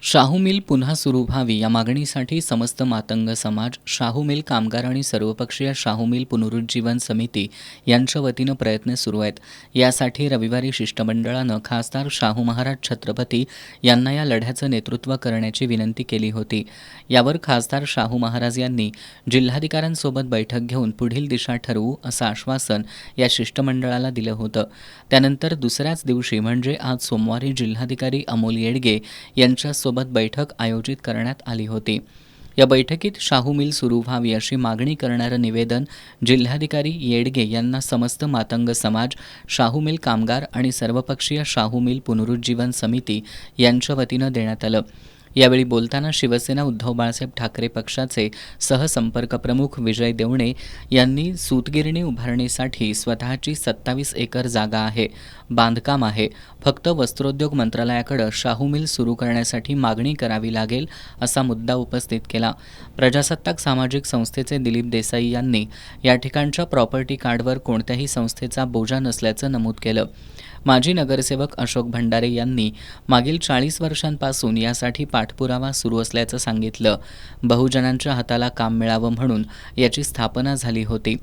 Shahu mill पुन्हा सुरू व्हावी या मागणीसाठी समस्त मातंग समाज, शाहू मिल कामगार आणि सर्वपक्षीय शाहू मिल पुनरुज्जीवन समिती यांच्या वतीनं प्रयत्न सुरू आहेत. यासाठी रविवारी शिष्टमंडळानं खासदार शाहू महाराज छत्रपती यांना या लढ्याचं नेतृत्व करण्याची विनंती केली होती. यावर खासदार शाहू महाराज यांनी जिल्हाधिकाऱ्यांसोबत बैठक घेऊन पुढील दिशा ठरवू असं आश्वासन या शिष्टमंडळाला दिलं होतं. त्यानंतर दुसऱ्याच दिवशी म्हणजे आज सोमवारी जिल्हाधिकारी अमोल येडगे यांच्यासोबत बैठक आयोजित करण्यात आली होती. या बैठकीत शाहू मिल सुरू व्हावी अशी मागणी करणारं निवेदन जिल्हाधिकारी येडगे यांना समस्त मातंग समाज, शाहू मिल कामगार आणि सर्वपक्षीय शाहू मिल पुनरुज्जीवन समिती यांच्या वतीनं देण्यात आलं. यावेळी बोलताना शिवसेना उद्धव बाळासाहेब ठाकरे पक्षाचे सहसंपर्क प्रमुख विजय देवणे यांनी सूतगिरणी उभारणीसाठी स्वतःची 27 एकर जागा आहे, बांधकाम आहे, फक्त वस्त्रोद्योग मंत्रालयाकडे शाहू मिल सुरू करण्यासाठी मागणी करावी लागेल असा मुद्दा उपस्थित केला. प्रजासत्ताक सामाजिक संस्थेचे दिलीप देसाई यांनी या ठिकाणच्या प्रॉपर्टी कार्डवर कोणत्याही संस्थेचा बोजा नसल्याचं नमूद केलं. माजी नगरसेवक अशोक भंडारे यांनी मागील 40 वर्षांपासून यासाठी पाठपुरावा सुरू असल्याचं सांगितलं. बहुजनांच्या हाताला काम मिळावं म्हणून याची स्थापना झाली होती.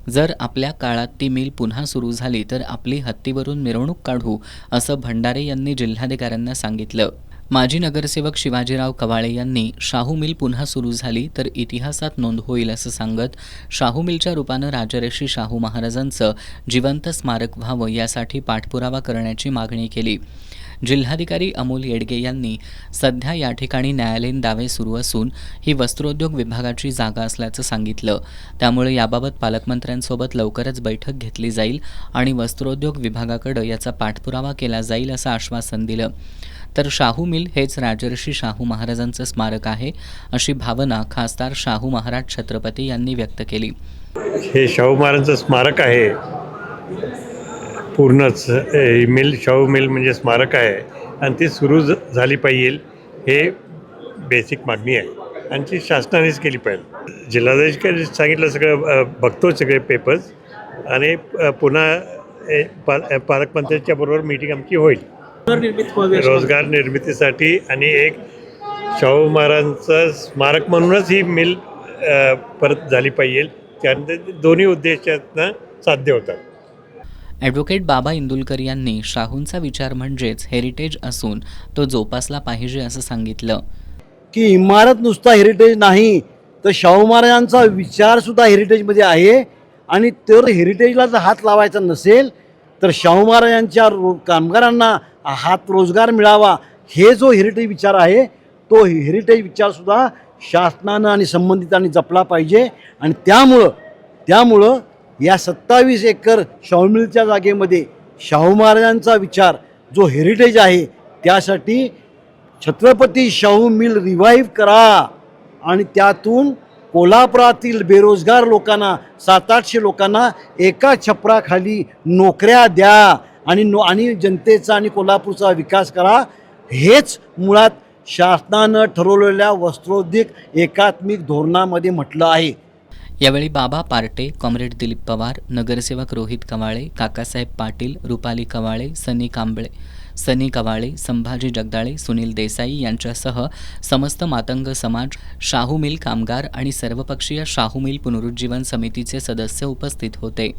जर आपल्या काळात ती मिल पुन्हा सुरू झाली तर आपली हत्तीवरून मिरवणूक काढू असं भंडारे यांनी जिल्हाधिकाऱ्यांना सांगितलं. माजी नगरसेवक शिवाजीराव कवाळे यांनी शाहू मिल पुन्हा सुरू झाली तर इतिहासात नोंद होईल असं सांगत शाहू मिलच्या रूपानं राजर्षी शाहू महाराजांचं जिवंत स्मारक व्हावं यासाठी पाठपुरावा करण्याची मागणी केली. जिल्हाधिकारी अमोल येडगे यांनी सध्या या ठिकाणी न्यायालयीन दावे सुरू असून ही वस्त्रोद्योग विभागाची जागा असल्याचं सांगितलं. त्यामुळे याबाबत पालकमंत्र्यांसोबत लवकरच बैठक घेतली जाईल आणि वस्त्रोद्योग विभागाकडे याचा पाठपुरावा केला जाईल असं आश्वासन दिलं. तर शाहू मिल हेच राजर्षी शाहू महाराजांचं स्मारक आहे अशी भावना खासदार शाहू महाराज छत्रपती यांनी व्यक्त केली. हे शाहू महाराजांचं स्मारक आहे. पूर्णच मिल शाहू मिल म्हणजे स्मारक आहे आणि ती सुरू झाली पाहिजे हे बेसिक मागणी आहे आणि ती शासनानेच केली पाहिजे. जिल्हाधिकारी सांगितलं सगळं बघतो सगळे पेपर्स आणि पुन्हा पालकमंत्र्यांच्या बरोबर मीटिंग आमची होईल रोजगार निर्मितीसाठी आणि एक शाहू महाराजांचं स्मारक म्हणूनच ही मिल परत झाली पाहिजे. त्यानंतर दोन्ही उद्देशातनं साध्य होतात. ॲडव्होकेट बाबा इंदुलकर यांनी शाहूंचा विचार म्हणजेच हेरिटेज असून तो जोपासला पाहिजे असं सांगितलं. की इमारत नुसता हेरिटेज नाही तर शाहू महाराजांचा विचारसुद्धा हेरिटेजमध्ये आहे आणि तर हेरिटेजला जर हात लावायचा नसेल तर शाहू महाराजांच्या कामगारांना हात रोजगार मिळावा हे जो हेरिटेज विचार आहे तो हेरिटेज विचारसुद्धा शासनानं आणि संबंधितांनी जपला पाहिजे. आणि त्यामुळं या 27 एकर शाहू मिलच्या जागेमध्ये शाहू महाराजांचा विचार जो हेरिटेज आहे त्यासाठी छत्रपती शाहू मिल रिवाईव्ह करा आणि त्यातून कोल्हापुरातील बेरोजगार लोकांना 700-800 लोकांना एका छपराखाली नोकऱ्या द्या आणि जनतेचा आणि कोल्हापूरचा विकास करा. हेच मुळात शासनानं ठरवलेल्या वस्त्रोद्योग एकात्मिक धोरणामध्ये म्हटलं आहे. यावेळी बाबा पार्टे, कॉम्रेड दिलीप पवार, नगरसेवक रोहित कवाळे, काकासाहेब पाटील, रुपाली कवाळे, सनी कवाळे, संभाजी जगदाळे, सुनील देसाई यांच्यासह समस्त मातंग समाज, शाहू मिल कामगार आणि सर्वपक्षीय शाहू मिल पुनरुज्जीवन समितीचे सदस्य उपस्थित होते.